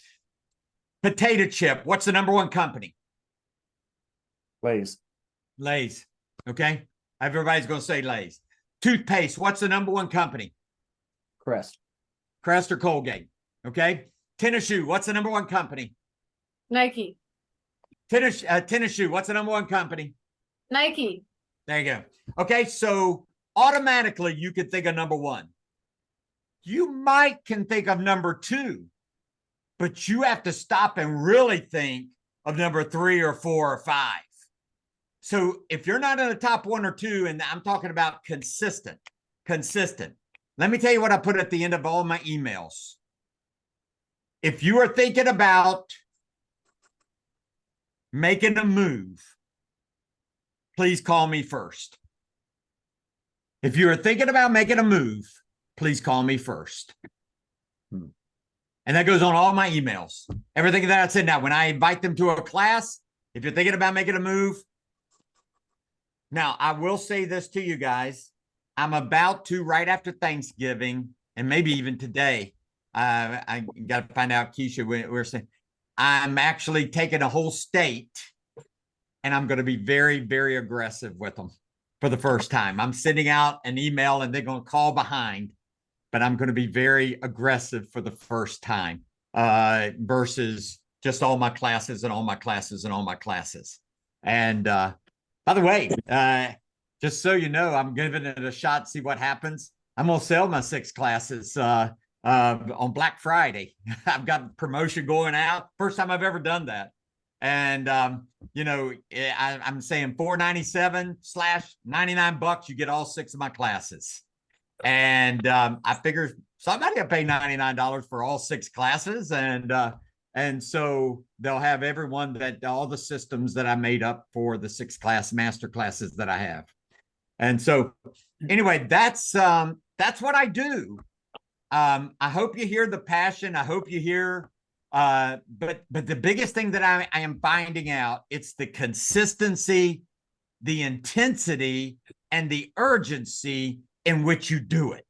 Potato chip. What's the number one company? Lay's. Lay's. Okay. Everybody's going to say Lay's. Toothpaste. What's the number one company? Crest. Crest or Colgate. Okay. Tennis shoe. What's the number one company? Nike. Tennis shoe. What's the number one company? Nike. There you go. Okay. So automatically you could think of number one. You can think of number two, but you have to stop and really think of number 3 or 4 or 5. So if you're not in the top 1 or 2, and I'm talking about consistent, let me tell you what I put at the end of all my emails. If you are thinking about making a move, please call me first. If you are thinking about making a move, please call me first. And that goes on all my emails. Everything that I said now, when I invite them to a class, if you're thinking about making a move. Now, I will say this to you guys. I'm about to, right after Thanksgiving, and maybe even today, I got to find out, Keisha, we're saying, I'm actually taking a whole state, and I'm going to be very, very aggressive with them for the first time. I'm sending out an email, and they're going to call behind, but I'm going to be very aggressive for the first time versus just all my classes and all my classes and all my classes. And by the way, just so you know, I'm giving it a shot, see what happens. I'm going to sell my 6 classes on Black Friday. I've got promotion going out. First time I've ever done that. And, I'm saying $497/$99, you get all 6 of my classes. And I figure somebody will pay $99 for all 6 classes. And so they'll have all the systems that I made up for the 6 master classes that I have. And so anyway, that's what I do. I hope you hear the passion. I hope you hear, but the biggest thing that I am finding out, it's the consistency, the intensity, and the urgency in which you do it.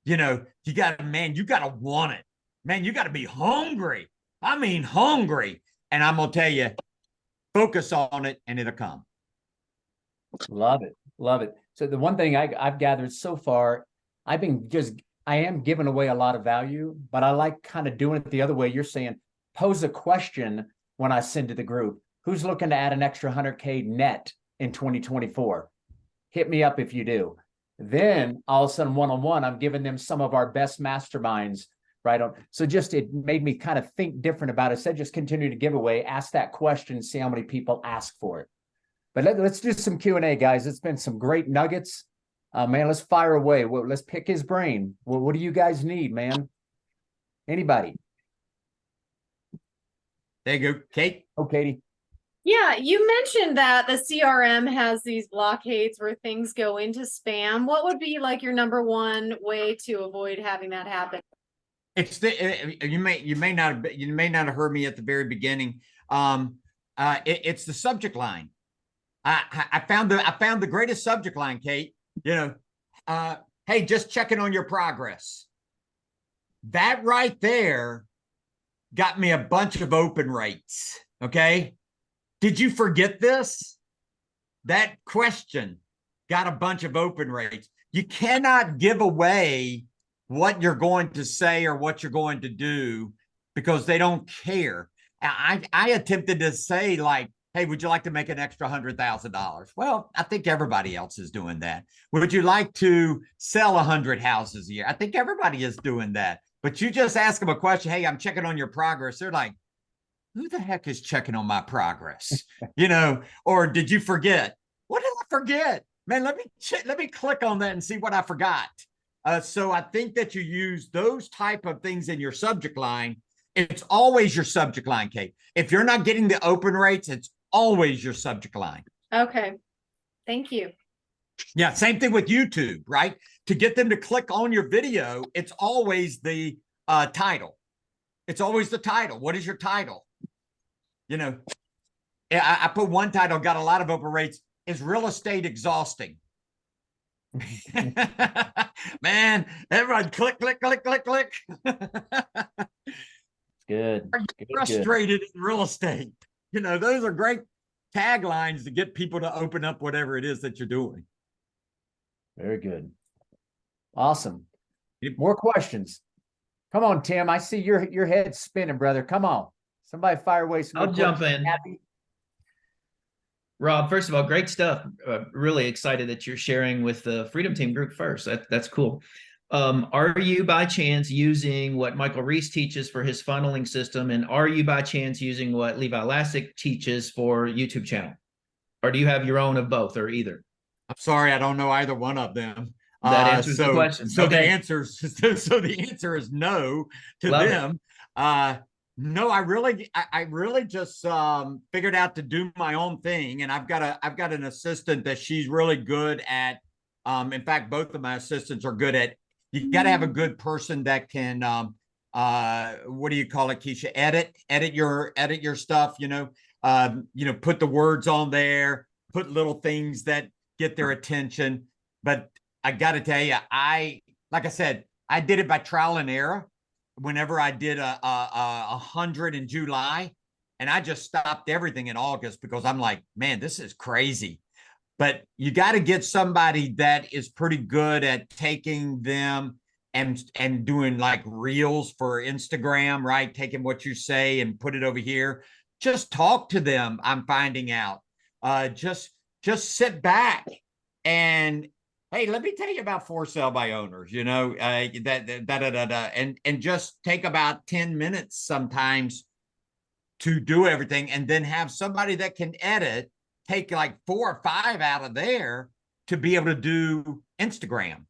You got to want it, man. You got to be hungry. I mean, hungry. And I'm going to tell you, focus on it and it'll come. Love it. Love it. So the one thing I've gathered so far, I am giving away a lot of value, but I like kind of doing it the other way. You're saying, pose a question when I send to the group. Who's looking to add an extra 100K net in 2024? Hit me up if you do. Then all of a sudden, one-on-one, I'm giving them some of our best masterminds, right? So it made me kind of think different about it. Instead, just continue to give away, ask that question, see how many people ask for it. But let's do some Q&A, guys. It's been some great nuggets. Man, let's fire away. Let's pick his brain. What do you guys need, man? Anybody? There you go, Kate. Oh, Katie. Yeah, you mentioned that the CRM has these blockades where things go into spam. What would be like your number one way to avoid having that happen? It's you may not have heard me at the very beginning. It's the subject line. I found the greatest subject line, Kate. Hey, just checking on your progress. That right there got me a bunch of open rates. Okay. Did you forget this? That question got a bunch of open rates. You cannot give away what you're going to say or what you're going to do because they don't care. I attempted to say, like, hey, would you like to make an extra $100,000? Well, I think everybody else is doing that. Would you like to sell 100 houses a year? I think everybody is doing that. But you just ask them a question. Hey, I'm checking on your progress. They're like, who the heck is checking on my progress? Or did you forget? What did I forget? Man, let me click on that and see what I forgot. So I think that you use those type of things in your subject line. It's always your subject line, Kate. If you're not getting the open rates, it's always your subject line. Okay. Thank you. Yeah, same thing with YouTube, right? To get them to click on your video, it's always the title. It's always the title. What is your title? I put one title, got a lot of open rates. Is real estate exhausting? Man, everyone click. Good. Are you frustrated in real estate? Those are great taglines to get people to open up whatever it is that you're doing. Very good. Awesome. More questions. Come on, Tim. I see your head spinning, brother. Come on. Somebody fire away some. I'll jump in. Happy? Rob, first of all, great stuff. Really excited that you're sharing with the Freedom Team group first. That's cool. Are you by chance using what Michael Reese teaches for his funneling system? And are you by chance using what Levi Lassick teaches for YouTube channel? Or do you have your own of both or either? I'm sorry, I don't know either one of them. That answers the question. So okay. the answer is no to Love them. No, I really just figured out to do my own thing, and I've got an assistant that she's really good at. In fact, both of my assistants are good at. You got to have a good person that can what do you call it, Keisha? Edit your stuff. Put the words on there, put little things that get their attention. But I got to tell you, like I said, I did it by trial and error. Whenever I did a 100 in July, and I just stopped everything in August because I'm like, man, this is crazy. But you got to get somebody that is pretty good at taking them and doing like reels for Instagram, right? Taking what you say and put it over here. Just talk to them. I'm finding out. Just sit back and, hey, let me tell you about for sale by owners, and just take about 10 minutes sometimes to do everything, and then have somebody that can edit, take like 4 or 5 out of there to be able to do Instagram.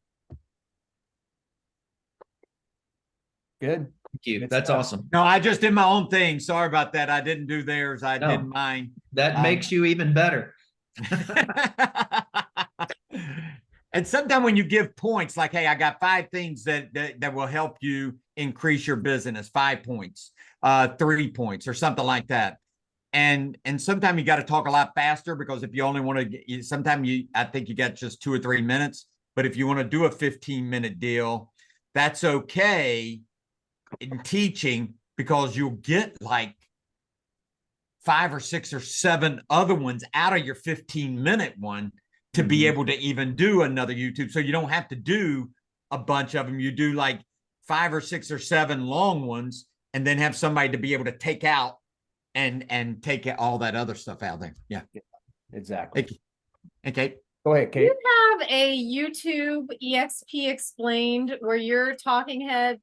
Good. Thank you. Good That's stuff. awesome. No, I just did my own thing. Sorry about that. I didn't do theirs. I did mine. That makes you even better. And sometimes when you give points, like, hey, I got 5 things that will help you increase your business, 5 points, 3 points, or something like that. And sometimes you got to talk a lot faster, because if you only want to get, sometimes I think you got just 2 or 3 minutes. But if you want to do a 15-minute deal, that's okay in teaching, because you'll get like 5 or 6 or 7 other ones out of your 15-minute one to be able to even do another YouTube. So you don't have to do a bunch of them. You do like 5 or 6 or 7 long ones, and then have somebody to be able to take out and take all that other stuff out there. Yeah, Exactly. Okay. Go ahead, Do Kate. you have a YouTube EXP explained where you're talking head?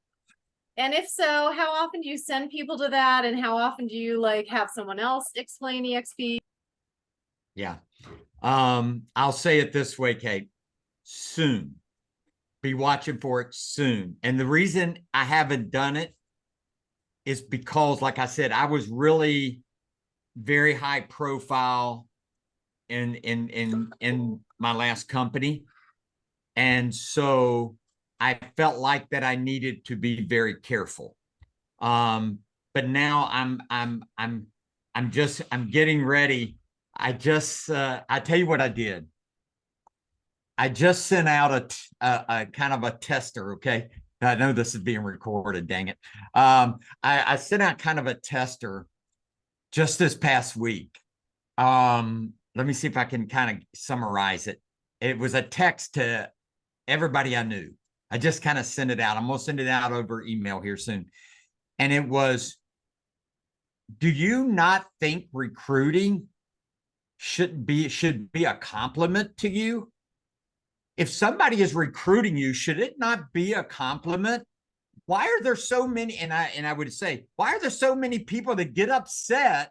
And if so, how often do you send people to that? And how often do you like have someone else explain EXP? Yeah. I'll say it this way, Kate. Soon. Be watching for it soon. And the reason I haven't done it is because, like I said, I was really very high profile in my last company. And so I felt like that I needed to be very careful. But now I'm getting ready. I tell you what I did. I just sent out a kind of a tester. Okay. I know this is being recorded, dang it. I sent out kind of a tester just this past week. Let me see if I can kind of summarize it. It was a text to everybody I knew. I just kind of sent it out. I'm going to send it out over email here soon. And it was, do you not think recruiting should be a compliment to you. If somebody is recruiting you, should it not be a compliment? Why are there so many? And I would say, why are there so many people that get upset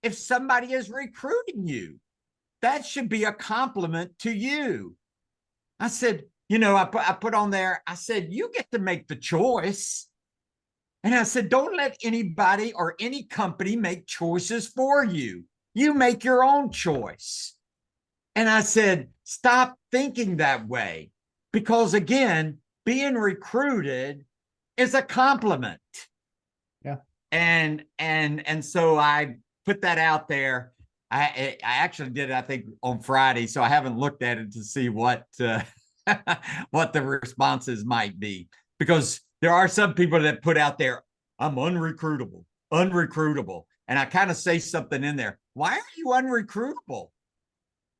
if somebody is recruiting you? That should be a compliment to you. I said, I put on there, I said, you get to make the choice. And I said, don't let anybody or any company make choices for you. You make your own choice. And I said, stop thinking that way. Because again, being recruited is a compliment. Yeah. And so I put that out there. I actually did it, I think, on Friday. So I haven't looked at it to see what what the responses might be. Because there are some people that put out there, I'm unrecruitable. And I kind of say something in there. Why are you unrecruitable?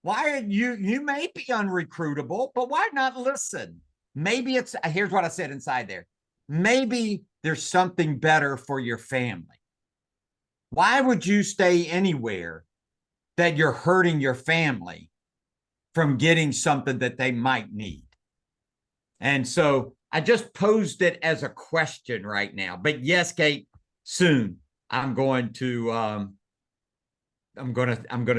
Why are you may be unrecruitable, but why not listen? Maybe here's what I said inside there. Maybe there's something better for your family. Why would you stay anywhere that you're hurting your family from getting something that they might need? And so I just posed it as a question right now. But yes, Kate, soon I'm going to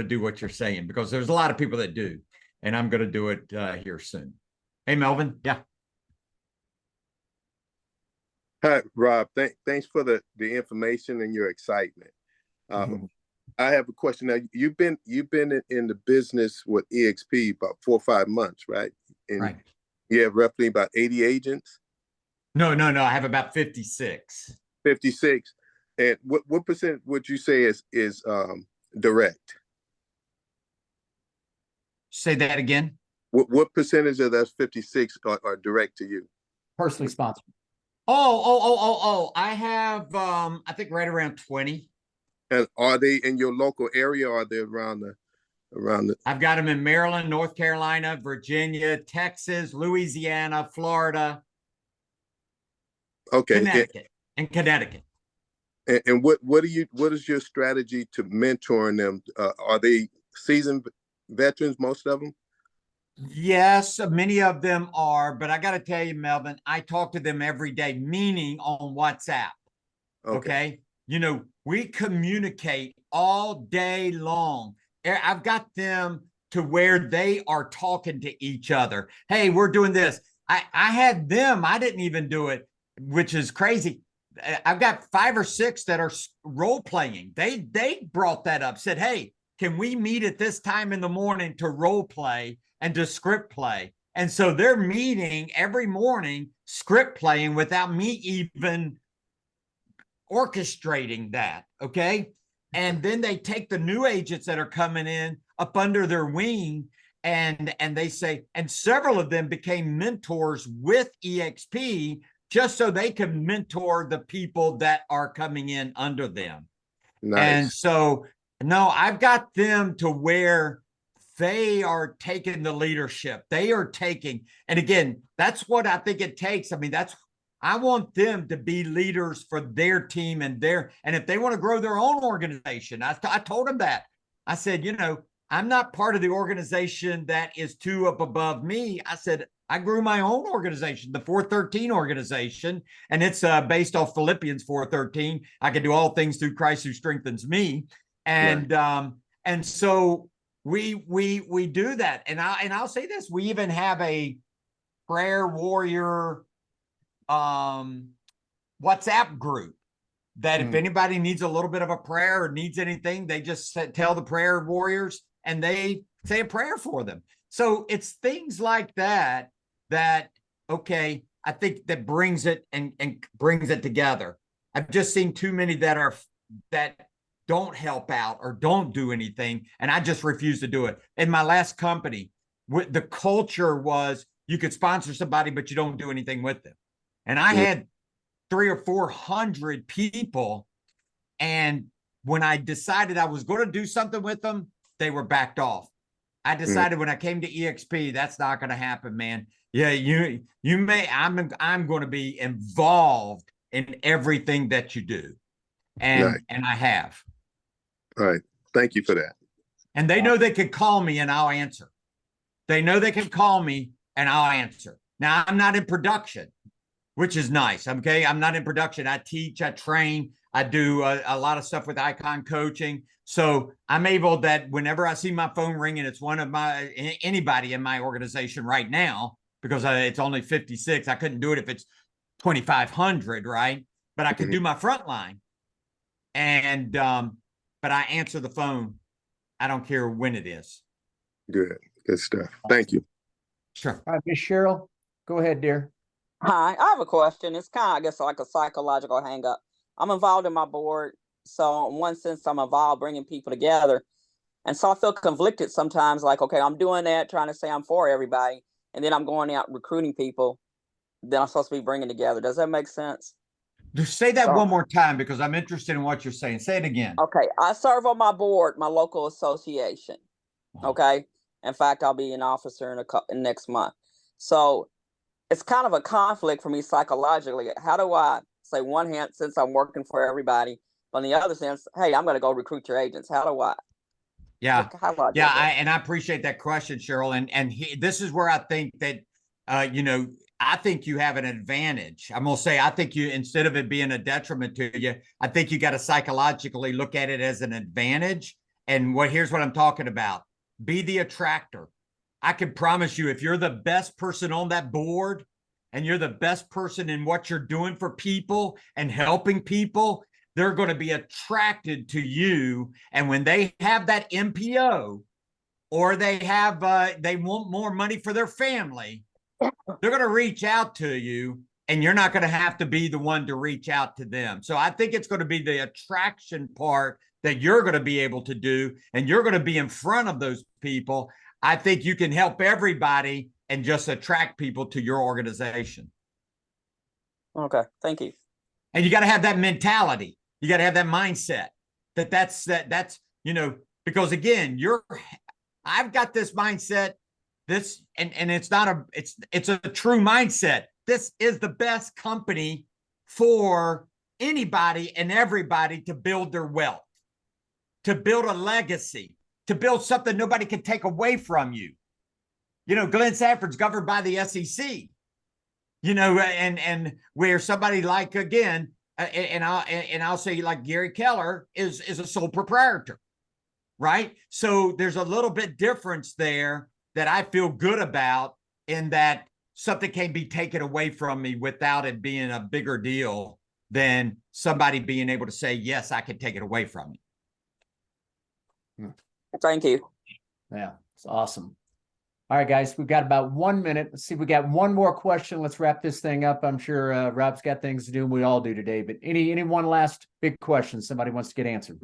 do what you're saying, because there's a lot of people that do, and I'm going to do it here soon. Hey, Melvin. Yeah. Hi, Rob. Thanks for the information and your excitement. I have a question. Now, you've been in the business with EXP about 4 or 5 months, right? And right. You have roughly about 80 agents? No. I have about 56. 56. And what percent would you say is direct? Say that again. What percentage of those 56 are direct to you? Personally sponsored. Oh. I have I think right around 20. And are they in your local area, or are they around the I've got them in Maryland, North Carolina, Virginia, Texas, Louisiana, Florida. Okay. Connecticut. And what is your strategy to mentoring them? Are they seasoned veterans, most of them? Yes, many of them are, but I got to tell you, Melvin, I talk to them every day, meaning on WhatsApp. Okay. We communicate all day long. I've got them to where they are talking to each other. Hey, we're doing this. I had them, I didn't even do it, which is crazy. I've got 5 or 6 that are role playing. They brought that up, said, hey, can we meet at this time in the morning to role play and to script play? And so they're meeting every morning, script playing without me even orchestrating that. Okay. And then they take the new agents that are coming in up under their wing, and they say, and several of them became mentors with EXP just so they can mentor the people that are coming in under them. Nice. And so, no, I've got them to where they are taking the leadership. They are taking, and again, that's what I think it takes. I mean, I want them to be leaders for their team and if they want to grow their own organization, I told them that. I said, I'm not part of the organization that is too up above me. I said, I grew my own organization, the 413 organization, and it's based off Philippians 4:13. I can do all things through Christ who strengthens me. And right. And so we do that. And I'll say this, we even have a prayer warrior WhatsApp group that if anybody needs a little bit of a prayer or needs anything, they just tell the prayer warriors and they say a prayer for them. So it's things like that, okay, I think that brings it and brings it together. I've just seen too many that don't help out or don't do anything, and I just refuse to do it. In my last company, the culture was you could sponsor somebody, but you don't do anything with them. And I had 300 or 400 people. And when I decided I was going to do something with them, they were backed off. I decided when I came to EXP, that's not going to happen, man. Yeah, I'm going to be involved in everything that you do. And I have. All right. Thank you for that. And they know they can call me and I'll answer. They know they can call me and I'll answer. Now, I'm not in production, which is nice. Okay. I'm not in production. I teach, I train, I do a lot of stuff with icon coaching. So I'm able that whenever I see my phone ringing, it's one of anybody in my organization right now, because it's only 56. I couldn't do it if it's 2,500, right? But I could do my front line. And, but I answer the phone. I don't care when it is. Good stuff. Thank you. Sure. All right, Miss Cheryl, go ahead, dear. Hi, I have a question. It's kind of, I guess, like a psychological hang up. I'm involved in my board. So in one sense, I'm involved bringing people together. And so I feel conflicted sometimes, like, okay, I'm doing that, trying to say I'm for everybody. And then I'm going out recruiting people that I'm supposed to be bringing together. Does that make sense? Just say that one more time, because I'm interested in what you're saying. Say it again. Okay. I serve on my board, my local association. Okay. In fact, I'll be an officer in next month. So it's kind of a conflict for me psychologically. How do I say, one hand, since I'm working for everybody, but on the other sense, hey, I'm going to go recruit your agents. How do I? Yeah. Yeah. I appreciate that question, Cheryl. And this is where I think that, I think you have an advantage. I'm going to say, I think you, instead of it being a detriment to you, I think you got to psychologically look at it as an advantage. And here's what I'm talking about. Be the attractor. I can promise you, if you're the best person on that board and you're the best person in what you're doing for people and helping people, they're going to be attracted to you. And when they have that MPO, or they want more money for their family, they're going to reach out to you, and you're not going to have to be the one to reach out to them. So I think it's going to be the attraction part that you're going to be able to do, and you're going to be in front of those people. I think you can help everybody and just attract people to your organization. Okay. Thank you. And you got to have that mentality. You got to have that mindset that's, because again, I've got this mindset, and it's not it's a true mindset. This is the best company for anybody and everybody to build their wealth, to build a legacy, to build something nobody can take away from you. Glenn Sanford's governed by the SEC, and where somebody like, again, and I'll say like Gary Keller is a sole proprietor, right? So there's a little bit difference there that I feel good about, in that something can be taken away from me without it being a bigger deal than somebody being able to say, yes, I can take it away from you. Thank you. Yeah, it's awesome. All right, guys, we've got about 1 minute. Let's see if we got one more question. Let's wrap this thing up. I'm sure Rob's got things to do, and we all do today. But any one last big question somebody wants to get answered?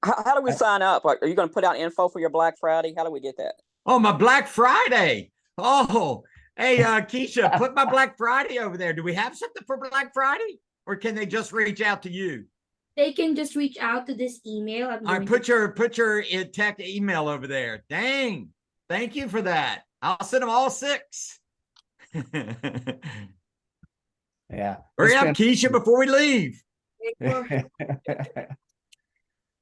How do we sign up? Are you going to put out info for your Black Friday? How do we get that? Oh, my Black Friday. Oh, hey, Keisha, put my Black Friday over there. Do we have something for Black Friday, or can they just reach out to you? They can just reach out to this email. All right, put your tech email over there. Dang. Thank you for that. I'll send them all 6. Yeah. Hurry up, Keisha, before we leave.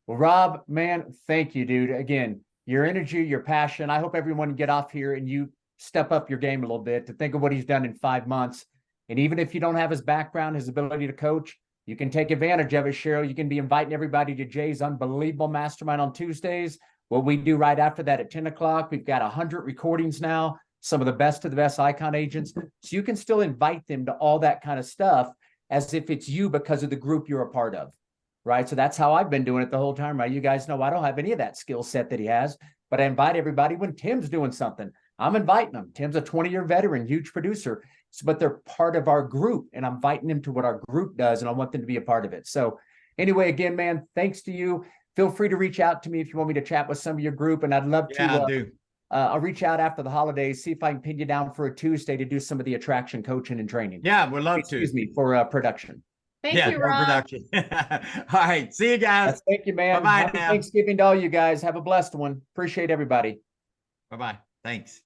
Well, Rob, man, thank you, dude. Again, your energy, your passion. I hope everyone can get off here and you step up your game a little bit to think of what he's done in 5 months. And even if you don't have his background, his ability to coach, you can take advantage of it, Cheryl. You can be inviting everybody to Jay's unbelievable mastermind on Tuesdays. What we do right after that at 10 o'clock, we've got 100 recordings now, some of the best icon agents. So you can still invite them to all that kind of stuff as if it's you because of the group you're a part of, right? So that's how I've been doing it the whole time, right? You guys know I don't have any of that skill set that he has, but I invite everybody when Tim's doing something. I'm inviting them. Tim's a 20-year veteran, huge producer, but they're part of our group, and I'm inviting them to what our group does, and I want them to be a part of it. So anyway, again, man, thanks to you. Feel free to reach out to me if you want me to chat with some of your group, and I'd love to. I'll reach out after the holidays, see if I can pin you down for a Tuesday to do some of the attraction coaching and training. Yeah, we'd love to. Excuse me, for production. Thank you, Rob. Production. All right, see you guys. Thank you, man. Bye-bye Happy now. Thanksgiving to all you guys. Have a blessed one. Appreciate everybody. Bye-bye. Thanks.